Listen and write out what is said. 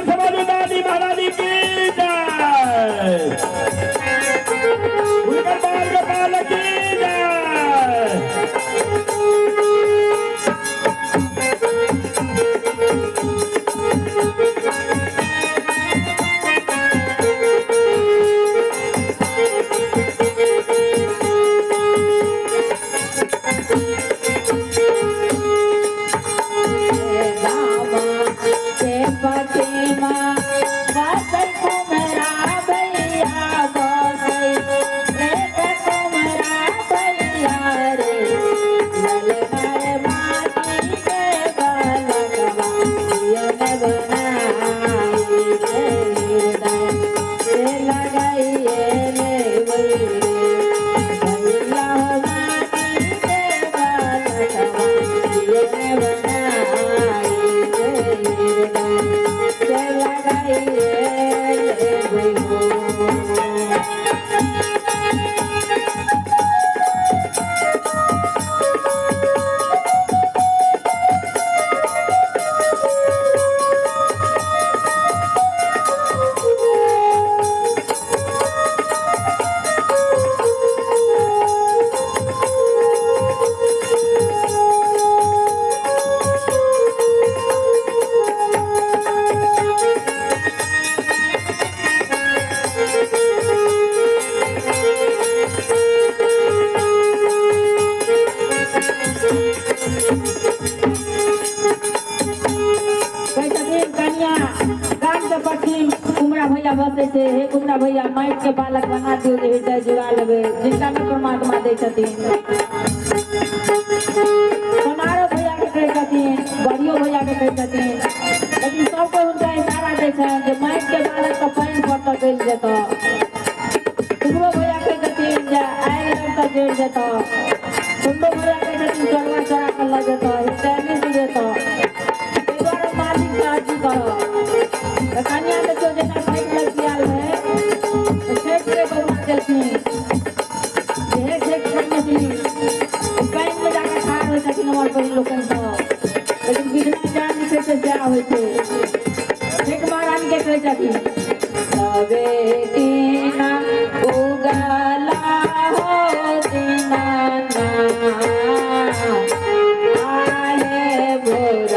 समाज दादी महारानी की जय। उनकर बाल गोपाल की बसे से हे कुमरा भैया माइट के बालक बना दियो जे हृदय जुड़ा लेबे जिनका में परमात्मा दे छथिन। सोनारो भैया के कहे छथिन, बड़ियो भैया के कहे छथिन, लेकिन सबको उनका इशारा दे छन जे माइट के बालक का पैन पड़ता देल जेतो। कुमरो भैया कहे छथिन जे आए लगता जोड़ जेतो। कुंडो भैया कहे छथिन चरवा चरा कर लग जेतो, हृदय में जुड़ जेतो। ए बार मालिक से अर्जी करो कन्या में जो जना फाइट लग है छेक से गौरा चलती ये छेक करने की बैंक में जाकर खार हो सकी हमारे बड़ी लोगों को, लेकिन बिना जान निकल से जा होते छेक महारानी के कह जाती तबे दीना उगला हो दीना आए भोर